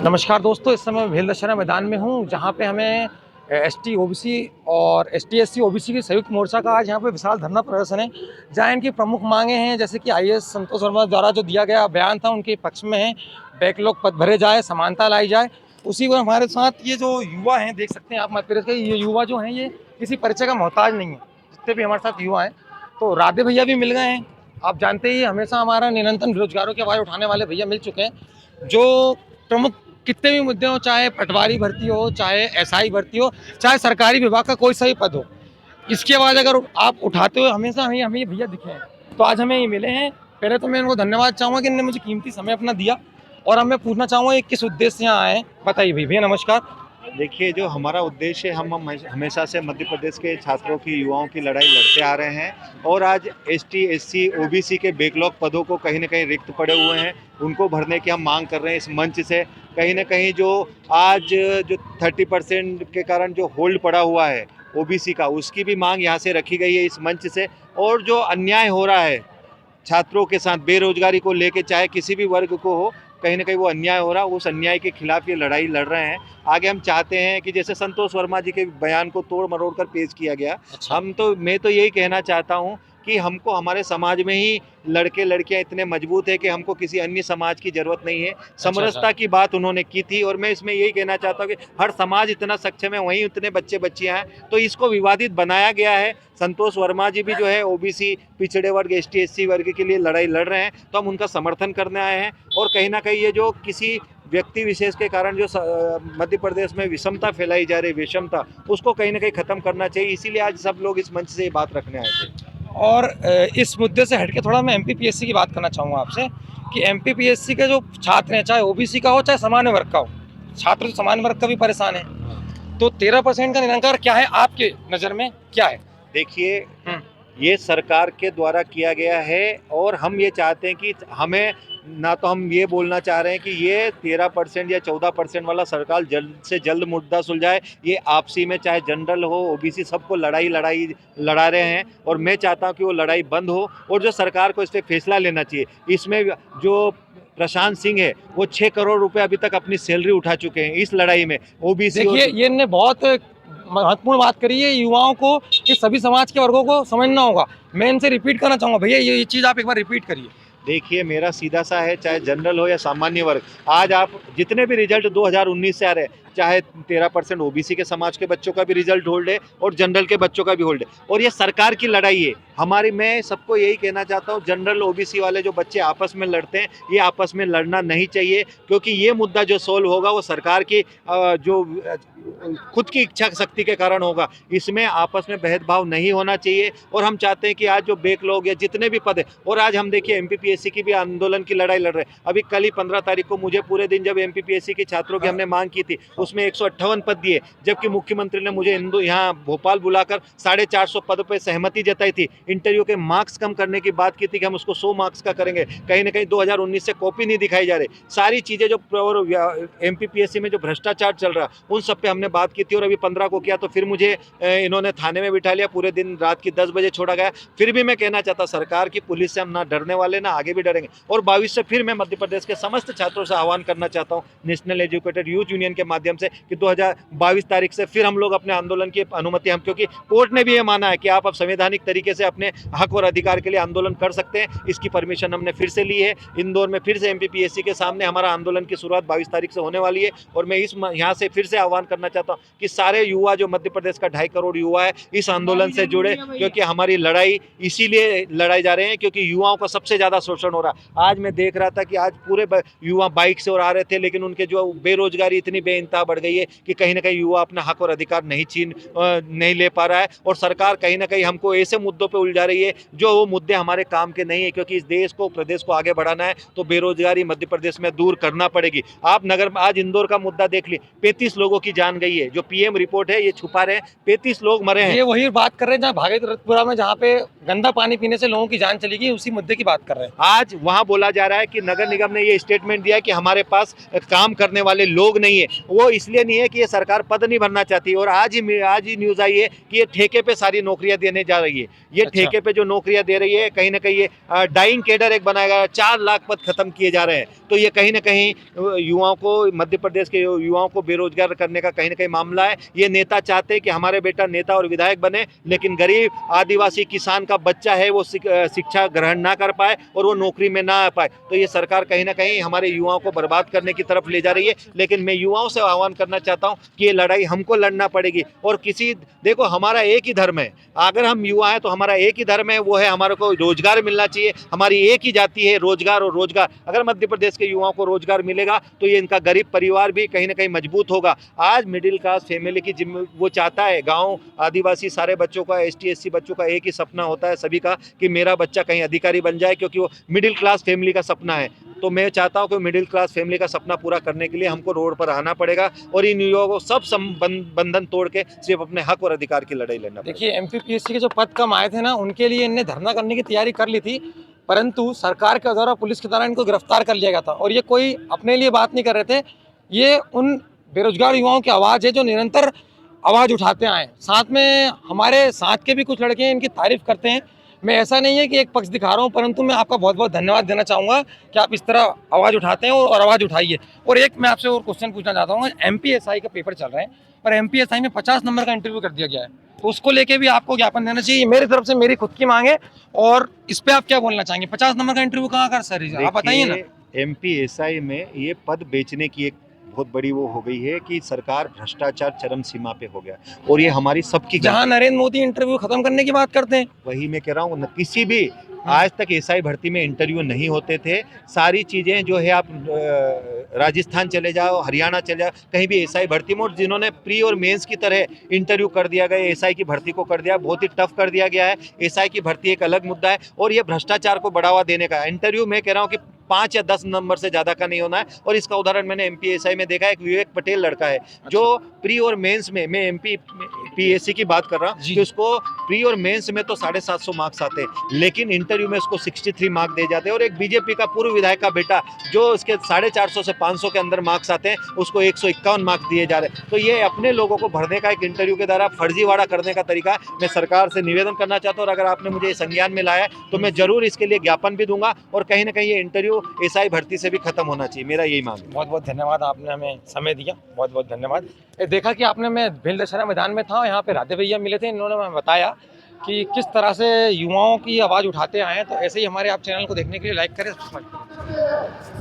नमस्कार दोस्तों, इस समय भेल दशहरा मैदान में हूँ जहाँ पे हमें एसटी ओबीसी और एसटी एससी ओबीसी की संयुक्त मोर्चा का आज यहाँ पे विशाल धरना प्रदर्शन है। जहाँ इनकी प्रमुख मांगे हैं जैसे कि आईएएस संतोष वर्मा द्वारा जो दिया गया बयान था उनके पक्ष में है, बैकलॉग पद भरे जाए, समानता लाई जाए। उसी को हमारे साथ ये जो युवा हैं, देख सकते हैं आप मध्य प्रदेश के, ये युवा जो हैं ये किसी परिचय का मोहताज नहीं है। जितने भी हमारे साथ युवा हैं, तो राधे भैया भी मिल गए हैं। आप जानते ही हमेशा हमारा निरंतर बेरोजगारों की आवाज़ उठाने वाले भैया मिल चुके हैं। जो प्रमुख कितने भी मुद्दे हो, चाहे पटवारी भर्ती हो, चाहे एसआई भर्ती हो, चाहे सरकारी विभाग का कोई सही पद हो, इसके बाद अगर आप उठाते हुए हमेशा हमें ये भैया दिखे हैं, तो आज हमें ये मिले हैं। पहले तो मैं इनको धन्यवाद चाहूँगा कि इन्होंने मुझे कीमती समय अपना दिया, और अब मैं पूछना चाहूँगा ये किस उद्देश्य से यहाँ आए हैं, बताइए भैया। नमस्कार। देखिए, जो हमारा उद्देश्य है, हम हमेशा से मध्य प्रदेश के छात्रों की, युवाओं की लड़ाई लड़ते आ रहे हैं और आज एसटी, एससी, ओबीसी के बैकलॉग पदों को कहीं न कहीं रिक्त पड़े हुए हैं, उनको भरने की हम मांग कर रहे हैं इस मंच से। कहीं न कहीं जो आज जो 30% के कारण जो होल्ड पड़ा हुआ है ओबीसी का, उसकी भी मांग यहाँ से रखी गई है इस मंच से। और जो अन्याय हो रहा है छात्रों के साथ बेरोजगारी को लेके, चाहे किसी भी वर्ग को हो, कहीं ना कहीं वो अन्याय हो रहा है, उस अन्याय के खिलाफ ये लड़ाई लड़ रहे हैं। आगे हम चाहते हैं कि जैसे संतोष वर्मा जी के बयान को तोड़ मरोड़ कर पेश किया गया, अच्छा। मैं तो यही कहना चाहता हूँ कि हमको हमारे समाज में ही लड़के लड़कियां इतने मजबूत है कि हमको किसी अन्य समाज की जरूरत नहीं है। समरसता की बात उन्होंने की थी और मैं इसमें यही कहना चाहता हूँ कि हर समाज इतना सक्षम है, वहीं उतने बच्चे बच्चियां हैं, तो इसको विवादित बनाया गया है। संतोष वर्मा जी भी जो है ओबीसी, पिछड़े वर्ग, एसटी, एससी वर्ग के लिए लड़ाई लड़ रहे हैं, तो हम उनका समर्थन करने आए हैं। और कहीं ना कहीं ये जो किसी व्यक्ति विशेष के कारण जो मध्य प्रदेश में विषमता फैलाई जा रही, विषमता, उसको कहीं ना कहीं खत्म करना चाहिए। इसीलिए आज सब लोग इस मंच से ये बात रखने आए थे। और इस मुद्दे से हटके थोड़ा मैं एमपीपीएससी की बात करना चाहूँगा आपसे कि एमपीपीएससी के जो छात्र हैं, चाहे ओबीसी का हो चाहे सामान्य वर्ग का हो, छात्र तो सामान्य वर्ग का भी परेशान है, तो 13% का निरंकार क्या है आपके नज़र में, क्या है? देखिए, ये सरकार के द्वारा किया गया है और हम ये चाहते हैं कि हमें ना, तो हम ये बोलना चाह रहे हैं कि ये 13% या 14% वाला सरकार जल्द से जल्द मुद्दा सुलझाए। ये आपसी में, चाहे जनरल हो, ओबीसी, सबको लड़ा रहे हैं और मैं चाहता हूँ कि वो लड़ाई बंद हो और जो सरकार को इस पर फैसला लेना चाहिए। इसमें जो प्रशांत सिंह है, वो 6 करोड़ रुपए अभी तक अपनी सैलरी उठा चुके हैं इस लड़ाई में। ओबीसी, देखिए, ये इनने बहुत महत्वपूर्ण बात करी है, युवाओं को कि सभी समाज के वर्गों को समझना होगा। मैं इनसे रिपीट करना चाहूँगा भैया, ये चीज़ आप एक बार रिपीट करिए। देखिए, मेरा सीधा सा है, चाहे जनरल हो या सामान्य वर्ग, आज आप जितने भी रिजल्ट 2019 से आ रहे हैं, चाहे 13% ओबीसी के समाज के बच्चों का भी रिजल्ट होल्ड है और जनरल के बच्चों का भी होल्ड है, और ये सरकार की लड़ाई है हमारी। मैं सबको यही कहना चाहता हूँ, जनरल ओबीसी वाले जो बच्चे आपस में लड़ते हैं, ये आपस में लड़ना नहीं चाहिए, क्योंकि ये मुद्दा जो सोल्व होगा वो सरकार की जो खुद की इच्छा शक्ति के कारण होगा। इसमें आपस में भेदभाव नहीं होना चाहिए। और हम चाहते हैं कि आज जो बैकलॉग या जितने भी पद है, और आज हम देखिए एमपीपीएससी की भी आंदोलन की लड़ाई लड़ रहे हैं। अभी कल ही 15 तारीख को मुझे पूरे दिन जब एमपीपीएससी के छात्रों की हमने मांग की थी, उसमें 158 पद दिए, जबकि मुख्यमंत्री ने मुझे यहाँ भोपाल बुलाकर 450 पद पर सहमति जताई थी। इंटरव्यू के मार्क्स कम करने की बात की थी कि हम उसको 100 मार्क्स का करेंगे। कहीं ना कहीं 2019 से कॉपी नहीं दिखाई जा रही। सारी चीज़ें जो एमपीपीएससी में जो भ्रष्टाचार चल रहा, उन सब पे हमने बात की थी। और अभी 15 को किया तो फिर मुझे इन्होंने थाने में बिठा लिया, पूरे दिन रात की 10 बजे छोड़ा गया। फिर भी मैं कहना चाहता, सरकार की, पुलिस से हम ना डरने वाले, ना आगे भी डरेंगे। और 22 से फिर मैं मध्य प्रदेश के समस्त छात्रों से आह्वान करना चाहता हूँ, नेशनल एजुकेटेड यूथ यूनियन के माध्यम से, कि 22 तारीख से फिर हम लोग अपने आंदोलन की अनुमति, हम, क्योंकि कोर्ट ने भी ये माना है कि आप अब संवैधानिक तरीके से अपने हक और अधिकार के लिए आंदोलन कर सकते हैं। इसकी परमिशन हमने फिर से ली है। इंदौर में फिर से एमपीपीएससी के सामने हमारा आंदोलन की शुरुआत 22 तारीख से होने वाली है। और मैं यहाँ से फिर से आह्वान करना चाहता हूँ कि सारे युवा, जो मध्य प्रदेश का 2.5 करोड़ युवा है, इस आंदोलन से जुड़े, क्योंकि हमारी लड़ाई इसीलिए लड़ाई जा रहे हैं क्योंकि युवाओं का सबसे ज़्यादा शोषण हो रहा है। आज मैं देख रहा था कि आज पूरे युवा बाइक से और आ रहे थे, लेकिन उनके जो बेरोजगारी इतनी बेइंतहा बढ़ गई है कि कहीं ना कहीं युवा अपना हक और अधिकार नहीं ले पा रहा है। और सरकार कहीं ना कहीं हमको ऐसे मुद्दों पे उलझा रही है जो वो मुद्दे हमारे काम के नहीं है, क्योंकि इस देश को, प्रदेश को आगे बढ़ाना है तो बेरोजगारी मध्य प्रदेश में दूर करना पड़ेगी। आप नगर में आज इंदौर का मुद्दा देख ली, 35 लोगों की जान गई है। जो पीएम रिपोर्ट है ये छुपा रहे हैं, 35 लोग मरे हैं। ये वही बात कर रहे हैं जहाँ भागलपुरा में, जहाँ पे गंदा पानी पीने से लोगों की जान चली गई, उसी मुद्दे की बात कर रहे हैं। आज वहां बोला जा रहा है कि नगर निगम ने ये स्टेटमेंट दिया है कि हमारे पास काम करने वाले लोग नहीं है। वो इसलिए नहीं है कि ये सरकार पद नहीं भरना चाहती, और आज ही न्यूज़ आई है कि ये ठेके पे सारी नौकरियां देने जा रही है। ये अच्छा। ठेके पे जो नौकरियां दे रही है, कहीं ना कहीं ये डाइंग केडर एक बनाया गया, 4 लाख पद खत्म किए जा रहे हैं। तो ये कहीं ना कहीं युवाओं को, मध्य प्रदेश के युवाओं को बेरोजगार करने का कहीं ना कहीं मामला है। ये नेता चाहते हैं कि हमारे बेटा नेता और विधायक बने, लेकिन गरीब आदिवासी किसान का बच्चा है वो शिक्षा ग्रहण ना कर पाए और वो नौकरी में ना आ पाए। तो ये सरकार कहीं ना कहीं हमारे युवाओं को बर्बाद करने की तरफ ले जा रही है। लेकिन मैं युवाओं से आह्वान करना चाहता हूँ कि ये लड़ाई हमको लड़ना पड़ेगी। और देखो, हमारा एक ही धर्म है, अगर हम युवा हैं तो हमारा एक ही धर्म है, वो है हमारे को रोजगार मिलना चाहिए। हमारी एक ही जाति है, रोजगार और रोजगार। अगर मध्य प्रदेश के युवाओं को रोजगार मिलेगा तो ये इनका गरीब परिवार भी कहीं ना कहीं मजबूत होगा। आज मिडिल क्लास फैमिली की वो चाहता है, गांव आदिवासी सारे बच्चों का, ST SC बच्चों का एक ही सपना होता है सभी का कि मेरा बच्चा कहीं अधिकारी बन जाए, क्योंकि वो मिडिल क्लास फैमिली का सपना है। तो मैं चाहता हूं कि मिडिल क्लास फैमिली का सपना पूरा करने के लिए हमको रोड पर आना पड़ेगा और इन युवाओं को सब बंधन तोड़ के सिर्फ अपने हक और अधिकार की लड़ाई लड़ना पड़ेगा। देखिए MPPSC के जो पद कम आए थे ना, उनके लिए इनने धरना करने की तैयारी कर ली थी, परंतु सरकार के द्वारा पुलिस के द्वारा इनको गिरफ्तार कर लिया गया था। और ये कोई अपने लिए बात नहीं कर रहे थे, ये उन बेरोजगार युवाओं की आवाज़ है जो निरंतर आवाज़ उठाते आए। साथ में हमारे साथ के भी कुछ लड़के इनकी तारीफ करते हैं। मैं ऐसा नहीं है कि एक पक्ष दिखा रहा हूँ, परंतु मैं आपका बहुत बहुत धन्यवाद देना चाहूँगा कि आप इस तरह आवाज़ उठाते हैं और आवाज़ उठाइए। और एक मैं आपसे और क्वेश्चन पूछना चाहता हूँ, MPSI का पेपर चल रहे हैं और MPSI में 50 नंबर का इंटरव्यू कर दिया गया है, तो उसको लेके भी आपको ज्ञापन देना चाहिए। मेरी तरफ से मेरी खुद की मांग है, और इस पे आप क्या बोलना चाहेंगे? 50 नंबर का इंटरव्यू कहाँ कर सर, आप बताइए ना। MPSI में ये पद बेचने की एक बहुत बड़ी वो हो गई है कि सरकार भ्रष्टाचार चरम सीमा पे हो गया, और ये हमारी सबकी जहाँ नरेंद्र मोदी इंटरव्यू खत्म करने की बात करते हैं, वही मैं कह रहा हूँ, किसी भी आज तक SI भर्ती में इंटरव्यू नहीं होते थे। सारी चीज़ें जो है, आप राजस्थान चले जाओ, हरियाणा चले जाओ, कहीं भी SI भर्ती में, और जिन्होंने प्री और मेंस की तरह इंटरव्यू कर दिया गया, SI की भर्ती को कर दिया, बहुत ही टफ कर दिया गया है। SI की भर्ती एक अलग मुद्दा है, और ये भ्रष्टाचार को बढ़ावा देने का इंटरव्यू, मैं कह रहा हूँ कि 5 या 10 नंबर से ज़्यादा का नहीं होना है। और इसका उदाहरण मैंने MPSI में देखा है। एक विवेक पटेल लड़का है जो प्री और मेंस में, मैं MPPSC की बात कर रहा हूँ, कि उसको प्री और मेंस में तो 750 मार्क्स आते हैं, लेकिन इंटरव्यू में उसको 63 मार्क्स दे जाते हैं। और एक BJP का पूर्व विधायक का बेटा जो उसके 450 से 500 के अंदर मार्क्स आते हैं, उसको 151 मार्क्स दिए जा रहे हैं। तो ये अपने लोगों को भरने का एक इंटरव्यू के द्वारा फर्जीवाड़ा करने का तरीका है। मैं सरकार से निवेदन करना चाहता हूँ, और अगर आपने मुझे संज्ञान में लाया है तो मैं जरूर इसके लिए ज्ञापन भी दूंगा, और कहीं ना कहीं ये इंटरव्यू SI भर्ती से भी खत्म होना चाहिए। मेरा यही मांग है। बहुत बहुत धन्यवाद, आपने हमें समय दिया, बहुत बहुत धन्यवाद। ये देखा कि आपने, मैं भेल दशहरा मैदान में था, यहाँ पे राधे भैया मिले थे, इन्होंने हमें बताया कि किस तरह से युवाओं की आवाज़ उठाते आए हैं। तो ऐसे ही हमारे आप चैनल को देखने के लिए लाइक करें, सब्सक्राइब करें।